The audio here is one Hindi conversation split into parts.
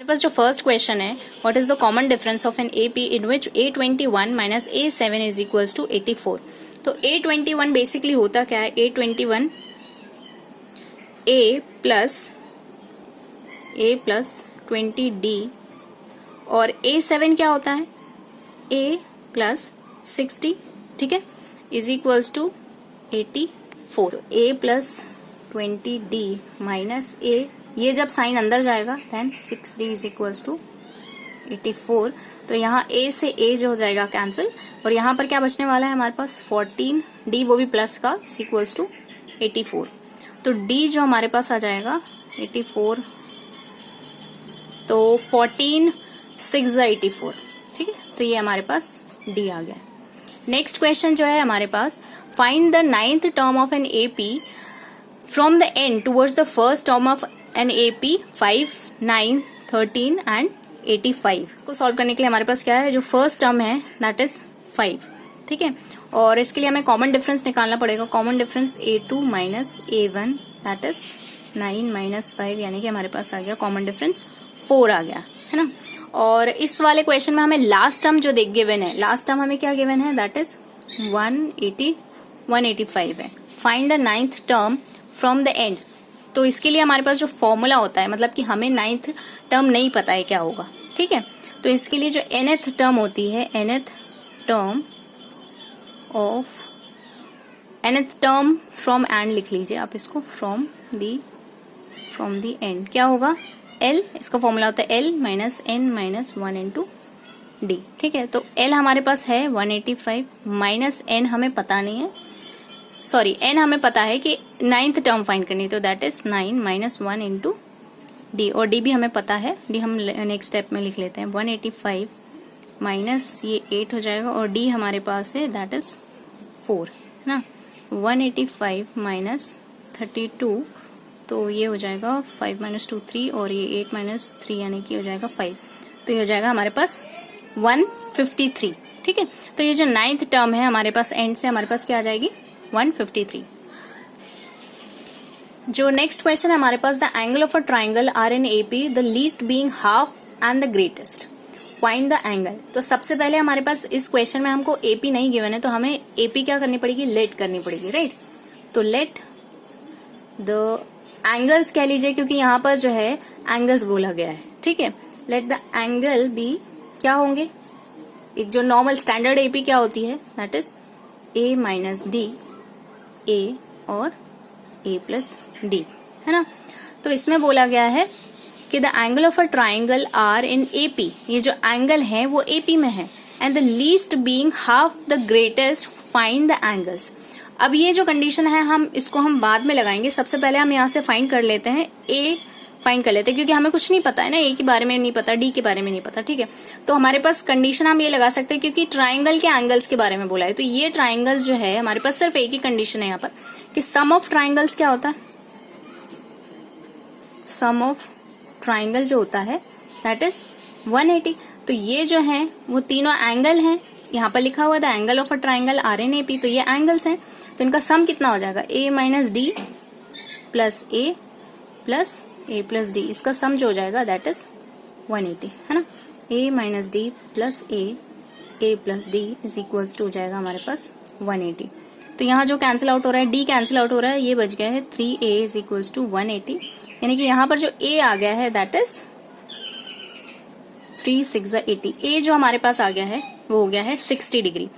हमारे पास जो फर्स्ट क्वेश्चन है, what is the common difference of an AP in which A21 minus A7 is equals to 84। तो A21 बेसिकली होता क्या है, A21 A प्लस 20D और A7 क्या होता है, A प्लस 60, ठीक है, इज इक्वल्स टू 84। तो A plus 20D minus A, ये जब साइन अंदर जाएगा देन 60 इज इक्वल्स टू 84। तो यहाँ A से A जो हो जाएगा कैंसिल, और यहाँ पर क्या बचने वाला है हमारे पास 14D, वो भी प्लस का, इज इक्वल्स टू 84। तो D जो हमारे पास आ जाएगा 84, तो 14 6 84, ठीक है, तो ये हमारे पास D आ गया। नेक्स्ट क्वेश्चन जो है हमारे पास, find the 9th term of an AP from the end towards the first term of an AP 5, 9, 13 and 85 को सॉल्व करने के लिए हमारे पास क्या है, जो फर्स्ट टर्म है दैट इज 5, ठीक है, और इसके लिए हमें कॉमन डिफरेंस निकालना पड़ेगा। Common difference A2 minus A1 that is 9 minus 5, यानी कि हमारे पास आ गया कॉमन डिफरेंस 4 आ गया, है ना। और इस वाले क्वेश्चन में हमें लास्ट टर्म जो गिवन है, लास्ट टर्म हमें क्या गिवन है, दैट इज 185 है। Find the 9th term from the and. तो इसके लिए हमारे पास जो फॉर्मूला होता है, मतलब कि हमें 9th टर्म नहीं पता है क्या होगा, ठीक है, तो इसके लिए जो nth टर्म होती है, nth टर्म फ्रॉम एंड लिख लीजिए आप इसको, फ्रॉम दी एंड क्या होगा, L, इसका फॉर्मूला होता है L minus N minus 1 into D, ठीक है। तो L हमारे पास है 185 माइनस N हमें पता नहीं है, सॉरी N हमें पता है कि 9th टर्म फाइंड करनी है, तो that is 9 minus 1 into D, और D भी हमें पता है, D हम नेक्स्ट स्टेप में लिख लेते हैं। 185 माइनस ये 8 हो जाएगा, और D हमारे पास है दैट इज 4, है ना। 185 माइनस 32, तो ये हो जाएगा 5 माइनस 2 3, और ये 8 माइनस 3 यानी कि हो जाएगा 5, तो ये हो जाएगा हमारे पास 153, ठीक है। तो ये जो 9th टर्म है हमारे पास एंड से हमारे पास क्या आ जाएगी, 153। जो नेक्स्ट क्वेश्चन है हमारे पास, the angle of a triangle are in AP the least being half and the greatest, find the angle. तो सबसे पहले हमारे पास इस क्वेश्चन में हमको एपी नहीं गिवन है, तो हमें एपी क्या करनी पड़ेगी, लेट करनी पड़ेगी, राइट। तो लेट द एंगल्स कह लीजिए, क्योंकि यहाँ पर जो है एंगल्स बोला गया है, ठीक है। लेट द एंगल बी क्या होंगे, एक जो नॉर्मल स्टैंडर्ड एपी क्या होती है, that is A minus D, A और A प्लस D, है ना। तो इसमें बोला गया है कि the angle of a triangle are in AP, ये जो एंगल है वो AP में है, and the least being half the greatest, find the angles. अब ये जो कंडीशन है हम इसको हम बाद में लगाएंगे, सबसे पहले हम यहाँ से फाइंड कर लेते हैं, A फाइंड कर लेते हैं, क्योंकि हमें कुछ नहीं पता है ना, A के बारे में नहीं पता, D के बारे में नहीं पता, ठीक है। तो हमारे पास कंडीशन हम ये लगा सकते हैं, क्योंकि ट्राइंगल के एंगल्स के बारे में बोला है, तो ये ट्राइंगल जो है हमारे पास सिर्फ एक ही कंडीशन है यहाँ पर, कि सम ऑफ ट्राइंगल्स क्या होता है, सम ऑफ ट्राइंगल जो होता है दैट इज 180। तो ये जो है वो तीनों एंगल हैं, यहाँ पर लिखा हुआ था angle of a triangle are in AP, तो ये एंगल्स हैं, तो इनका सम कितना हो जाएगा, A minus D plus A plus D, इसका सम जो हो जाएगा दैट इज 180, है ना। A minus D plus A plus D is equals to हो जाएगा हमारे पास 180। तो यहाँ जो कैंसिल आउट हो रहा है, D कैंसिल आउट हो रहा है, ये बच गया है 3A इज इक्वल्स टू 180, यानी कि यहाँ पर जो A आ गया है दैट इज 3 6 80, A जो हमारे पास आ गया है वो हो गया है 60 डिग्री।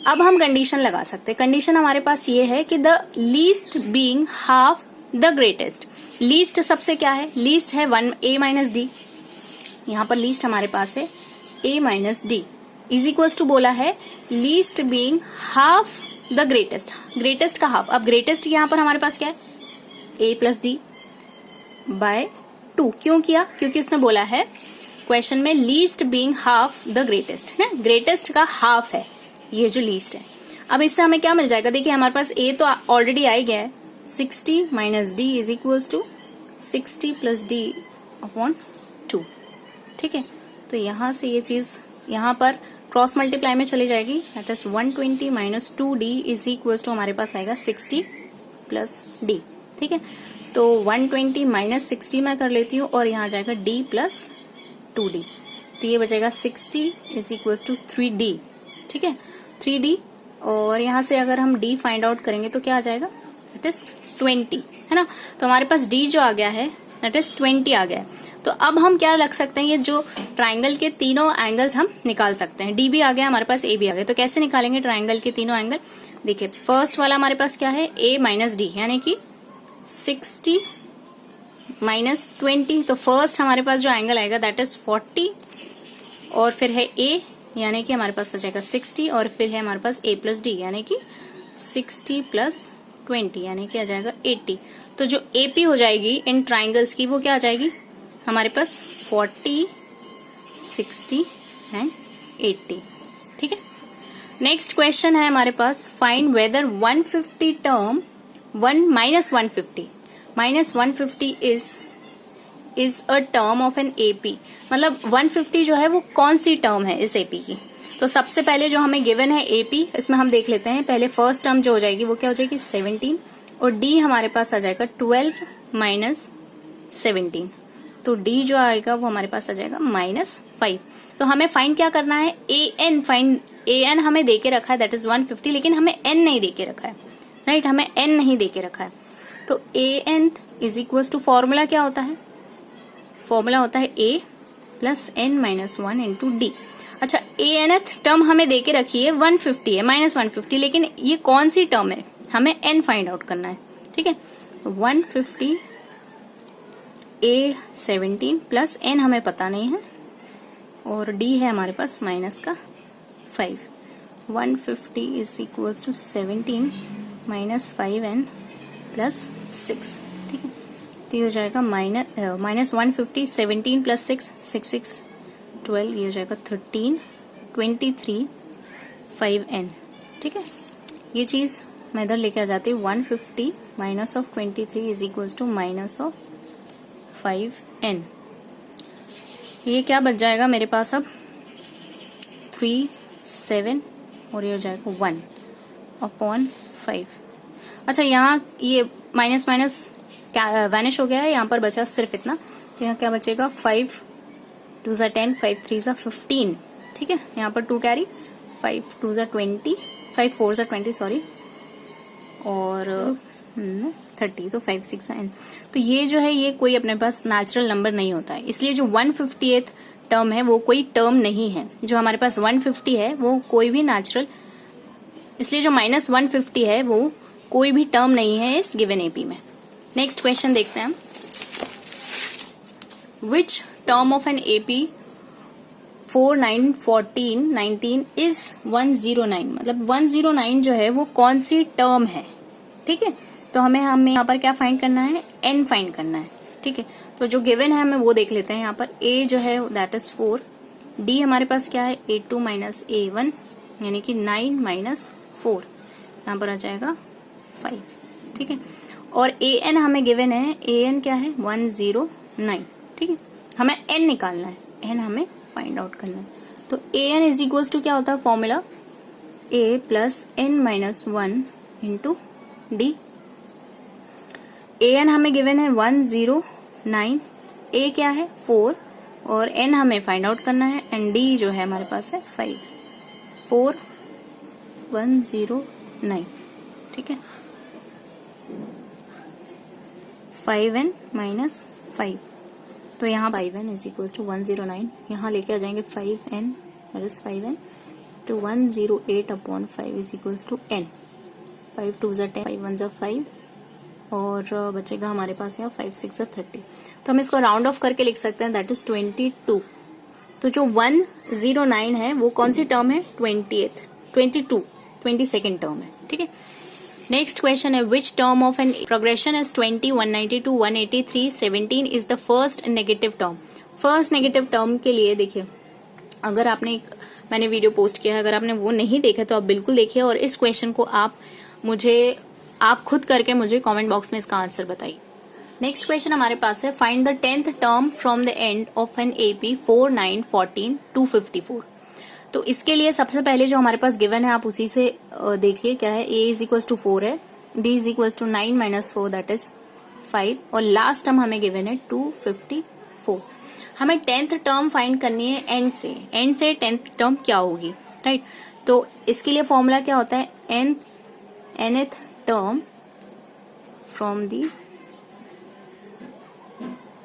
अब हम कंडीशन लगा सकते हैं, कंडीशन हमारे पास ये है कि the least being half the greatest, least सबसे क्या है, लीस्ट है 1 A माइनस D, यहाँ पर लीस्ट हमारे पास है A minus D is equals to बोला है least being half the greatest, greatest का हाफ। अब ग्रेटेस्ट यहाँ पर हमारे पास क्या है, A प्लस D बाय 2, क्यों किया, क्योंकि उसने बोला है क्वेश्चन में least being half the greatest, है, ग्रेटेस्ट का हाफ है ये जो लीस्ट है। अब इससे हमें क्या मिल जाएगा, देखिए हमारे पास A तो ऑलरेडी आ ही गया है, 60 minus D is equals to 60 plus D upon 2, ठीक है। तो यहां से ये चीज यहाँ पर क्रॉस मल्टीप्लाई में चली जाएगी, that is 120 minus 2D is equals to हमारे पास आएगा 60 प्लस D, ठीक है। तो 120 माइनस 60 मैं कर लेती हूँ, और यहाँ जाएगा D प्लस 2d, तो ये बचेगा 60 इज इक्वल टू 3d, ठीक है 3d। और यहाँ से अगर हम d फाइंड आउट करेंगे तो क्या आ जाएगा, दैट इज 20, है ना। तो हमारे पास d जो आ गया है दैट इज 20 आ गया है। तो अब हम क्या रख सकते हैं, ये जो ट्राइंगल के तीनों एंगल्स हम निकाल सकते हैं। डी भी आ गया हमारे पास, ए भी आ गया। तो कैसे निकालेंगे ट्राइंगल के तीनों एंगल, देखिए फर्स्ट वाला हमारे पास क्या है, a माइनस डी, यानी कि 60 माइनस 20। तो फर्स्ट हमारे पास जो एंगल आएगा दैट इज 40, और फिर है a यानी कि हमारे पास आ जाएगा 60, और फिर है हमारे पास a प्लस डी यानी कि 60 प्लस 20 यानी कि आ जाएगा 80। तो जो AP हो जाएगी इन ट्राइंगल्स की वो क्या आ जाएगी हमारे पास 40, 60 एंड 80, ठीक है। नेक्स्ट क्वेश्चन है हमारे पास, find whether 150 term 1 minus 150 is a term of an AP। मतलब 150 जो है वो कौन सी टर्म है इस AP की। तो सबसे पहले जो हमें गिवन है AP, इसमें हम देख लेते हैं। पहले फर्स्ट टर्म जो हो जाएगी वो क्या हो जाएगी 17, और D हमारे पास आ जाएगा 12 माइनस 17। तो D जो आएगा वो हमारे पास आ जाएगा -5। तो हमें फाइंड क्या करना है, AN हमें देके रखा है दैट इज 150, लेकिन हमें N नहीं देके रखा है, राइट, हमें N नहीं देके रखा है। तो AN is equal to, formula क्या होता है, फॉर्मूला होता है A plus N minus 1 into D। अच्छा, ANth टर्म हमें देके रखी है 150 है, -150, लेकिन ये कौन सी टर्म है, हमें N फाइंड आउट करना है, ठीक है। 150 A17 प्लस N हमें पता नहीं है, और D है हमारे पास माइनस का 5। 150 is equal to 17 minus 5N plus 6, ठीक है। तो ये हो जाएगा माइनस 150, 17 प्लस 6, 6 12, ये हो जाएगा 13, 23 5N, ठीक है। ये चीज मैं इधर लेके आ जाती हूँ, 150 minus of 23 is equal to minus of 5N। ये क्या बच जाएगा मेरे पास अब 3, 7, और ये हो जाएगा 1 अपॉन 5। अच्छा, यहाँ ये माइनस माइनस क्या वैनिश हो गया है, यहाँ पर बचा सिर्फ इतना। तो यहाँ क्या बचेगा 5 2 ज़ा 10, 5 3 ज़ा 15, ठीक है। यहाँ पर 2 कैरी, 5 2 ज़ा 20, 5 4 ज़ा 20 सॉरी, और 30, तो 5 6 N। तो ये जो है ये कोई अपने पास नेचुरल नंबर नहीं होता है, इसलिए जो 150th टर्म है वो कोई टर्म नहीं है। जो हमारे पास 150 है वो कोई भी नेचुरल, इसलिए जो -150 है वो कोई भी टर्म नहीं है इस गिवन AP में। नेक्स्ट क्वेश्चन देखते हैं हम, which term of an AP 4 9 14 19 is 109। मतलब 109 जो है वो कौन सी टर्म है, ठीक है। तो हमें यहाँ पर क्या फाइंड करना है, N फाइंड करना है, ठीक है। तो जो गिवन है हमें वो देख लेते हैं। यहाँ पर A जो है दैट इज 4, D हमारे पास क्या है A2 माइनस A1 यानी कि 9 माइनस 4, यहाँ पर आ जाएगा 5, ठीक है। और AN हमें गिवन है, AN क्या है 109, ठीक है। हमें N निकालना है, N हमें फाइंड आउट करना है। तो AN इज इक्वल्स टू क्या होता है formula, A plus N minus 1 into D। AN हमें गिवन है 109, A क्या है 4, और N हमें फाइंड आउट करना है, एंड D जो है हमारे पास है 5, 4 109, ठीक है। 5N माइनस 5, तो यहाँ 5N इज इक्वल टू 109, यहाँ लेके आ जाएंगे 5N दैट इज 5N, तो 108 upon 5 is equal to N। 5 2 ज़ा 10, 5 1 ज़ा 5, और बचेगा हमारे पास यहाँ 5 6 ज़ा 30। तो हम इसको राउंड ऑफ करके लिख सकते हैं दैट इज 22। तो जो 109 है वो कौन सी टर्म है, 22nd टर्म है, ठीक है। नेक्स्ट क्वेश्चन है, which term of an progression is 20 192 183 17 is the first negative term. First negative term के लिए देखिए, अगर आपने मैंने वीडियो पोस्ट किया है, अगर आपने वो नहीं देखा तो आप बिल्कुल देखिए, और इस क्वेश्चन को आप खुद करके मुझे कमेंट बॉक्स में इसका आंसर बताइए। नेक्स्ट क्वेश्चन हमारे पास है, find the 10th term from the end of an AP 4 9 14 254। तो इसके लिए सबसे पहले जो हमारे पास गिवन है आप उसी से देखिए क्या है। A इज इक्वल टू 4 है, D is equal to 9 minus 4 that is 5, और लास्ट टर्म हमें गिवन है 254। हमें 10th टर्म फाइंड करनी है एंड से 10th टर्म क्या होगी, राइट। तो इसके लिए फॉर्मूला क्या होता है, nth term from the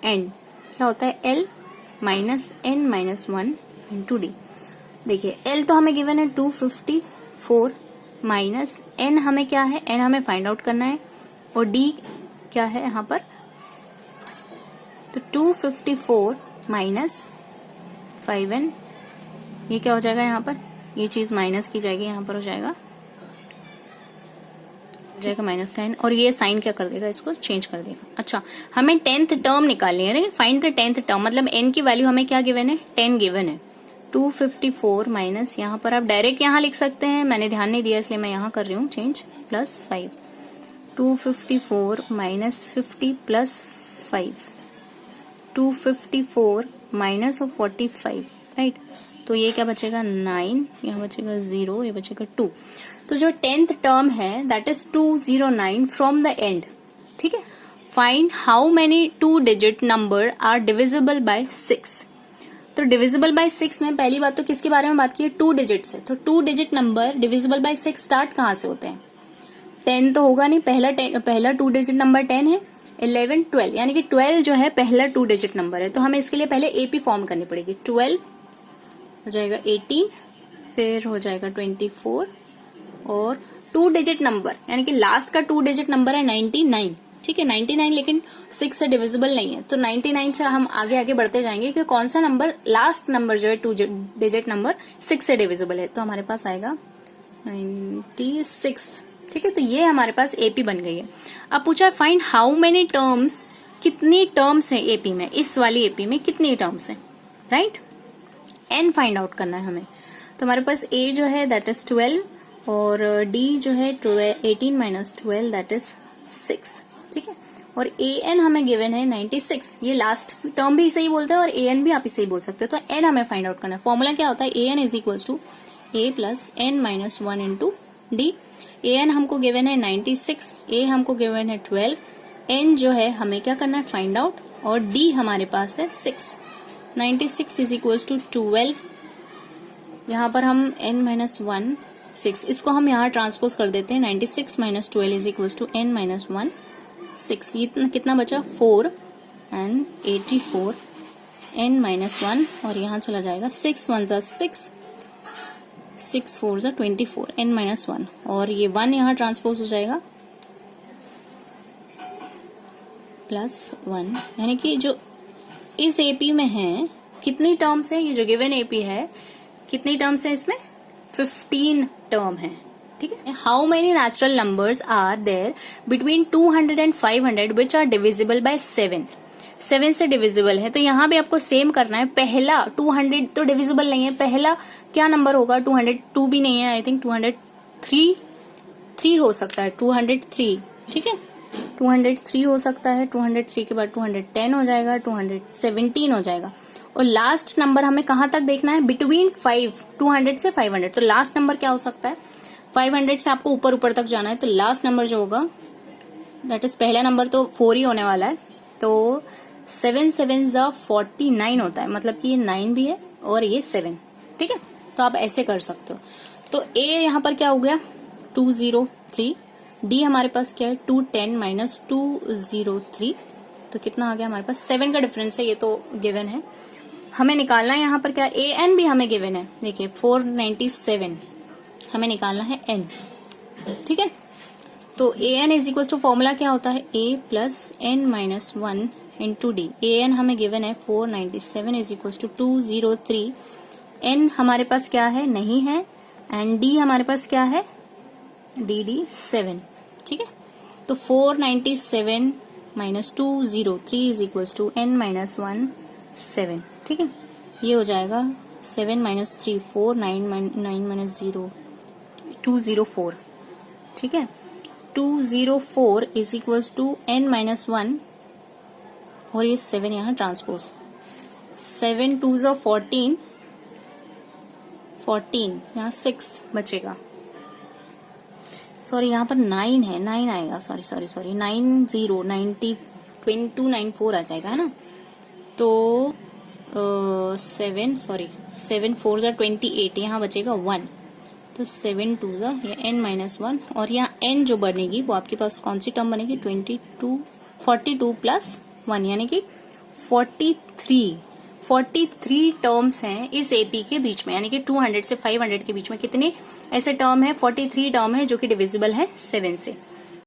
and क्या होता है, l minus n minus 1 into D. देखिए l तो हमें गिवन है 254 माइनस n हमें क्या है, n हमें फाइंड आउट करना है और d क्या है यहाँ पर, तो 254 माइनस 5n, ये क्या हो जाएगा यहाँ पर, ये चीज माइनस की जाएगी, यहाँ पर हो जाएगा माइनस का n, और ये साइन क्या कर देगा, इसको चेंज कर देगा। अच्छा, हमें 10th टर्म निकालनी है, फाइंड द 10th टर्म, मतलब n की वैल्यू हमें क्या गिवन है, 10 गिवन है। 254 माइनस, यहाँ पर आप डायरेक्ट यहाँ लिख सकते हैं, मैंने ध्यान नहीं दिया इसलिए मैं यहाँ कर रही हूँ change, plus 5। 254 minus 50 plus 5, 254 minus of 45, right. तो ये क्या बचेगा 9, यहाँ बचेगा 0, ये बचेगा 2। तो जो 10th टर्म है that is 209 from the end, ठीक है। Find how many 2 digit number are divisible by 6। तो डिविजिबल बाय 6 में पहली बात तो किसके बारे में बात की है, 2 डिजिट से। तो 2 digit number divisible by 6 start कहाँ से होते हैं, 10 तो होगा नहीं, पहला 2 डिजिट नंबर 10 है, 11 12, यानी कि 12 जो है पहला 2 डिजिट नंबर है। तो हमें इसके लिए पहले एपी फॉर्म करनी पड़ेगी। 12 हो जाएगा 18, फिर हो जाएगा 24, और 2 डिजिट नंबर यानी कि लास्ट का 2 डिजिट नंबर है 99, ठीक है। 99 लेकिन 6 से डिविजिबल नहीं है, तो 99 से हम आगे आगे बढ़ते जाएंगे कि कौन सा नंबर, लास्ट नंबर जो है 2 डिजिट नंबर 6 से डिविजिबल है। तो हमारे पास आएगा 96, ठीक है। तो ये हमारे पास एपी बन गई है। अब पूछा फाइंड हाउ मेनी टर्म्स, कितनी टर्म्स है एपी में, इस वाली एपी में कितनी टर्म्स है, राइट। एन फाइंड आउट करना है हमें। तो हमारे पास ए जो है दैट इज 12, और डी जो है 18 माइनस 12 दैट इज 6, ठीक है। और ए एन हमें गिवन है 96, ये लास्ट टर्म भी सही बोलते हैं और ए एन भी आप ही सही बोल सकते हो। तो एन हमें फाइंड आउट करना है। फॉर्मूला क्या होता है, a n is equal to a plus n minus 1 into d. A n हमको गिवन है 96, ए हमको गिवन है 12, एन जो है हमें क्या करना है फाइंड आउट, और डी हमारे पास है 6। 96 इज इक्वल टू 12, यहाँ पर हम n माइनस 1 6, इसको हम यहाँ ट्रांसपोज कर देते हैं। 96 minus 12 is equal to n minus 1 6, ये कितना बचा 4 एंड 84, n माइनस 1, और यहाँ चला जाएगा 6 1 जा 6, 6 4 जा 24, n माइनस 1, और ये 1 यहाँ ट्रांसपोज हो जाएगा प्लस 1, यानी कि जो इस एपी में है कितनी टर्म्स है, ये जो गिवन एपी है कितनी टर्म्स है, इसमें 15 टर्म है, ठीक है। How many natural numbers are there between 200 and 500 which are divisible by 7, 7 से डिविजिबल है। तो यहाँ भी आपको सेम करना है। पहला 200 तो डिविजिबल नहीं है, पहला क्या नंबर होगा, 202 भी नहीं है, आई थिंक 203 हो सकता है, 203, ठीक है। 203 हो सकता है, 203 के बाद 210 हो जाएगा, 217 हो जाएगा, और लास्ट नंबर हमें कहाँ तक देखना है, बिटवीन 200 से 500। तो लास्ट नंबर क्या हो सकता है, 500 से आपको ऊपर ऊपर तक जाना है, तो लास्ट नंबर जो होगा दैट इज, पहला नंबर तो 4 ही होने वाला है, तो 7 7 49 होता है, मतलब कि ये 9 भी है और ये 7, ठीक है। तो आप ऐसे कर सकते हो। तो ए यहाँ पर क्या हो गया 203, डी हमारे पास क्या है 210 माइनस 203, तो कितना आ गया हमारे पास 7 का डिफरेंस है, ये तो गिवन है। हमें निकालना है यहाँ पर क्या, ए एन भी हमें गिवन है, देखिए 497, हमें निकालना है एन, ठीक है। तो a n is equal to formula क्या होता है, a plus n minus 1 into d. A n हमें गिवन है 497 इज इक्वल टू 203, एन हमारे पास क्या है नहीं है, एंड डी हमारे पास क्या है डी 7, ठीक है। तो 497 minus 203 is equal to N minus 1 7, ठीक है। ये हो जाएगा 7 माइनस 3 4, 9 माइनस 0 204, ठीक है। 204 is equals to n minus 1, और ये 7 यहाँ ट्रांसपोज, 7 2 14, 14 यहाँ 6 बचेगा, सॉरी यहाँ पर 9 है, 9 आएगा, सॉरी 9 0 90 2294 आ जाएगा, है ना। तो सेवन फोर ज़ा 28, यहाँ बचेगा 1, तो 7 2 ज़ा या n-1, और यहाँ n जो बनेगी वो आपके पास कौन सी टर्म बनेगी, 42 प्लस 1 यानी कि 43 टर्म्स हैं इस एपी के बीच में, यानी कि 200 से 500 के बीच में कितने ऐसे टर्म है, 43 टर्म है जो कि डिविजिबल है 7 से।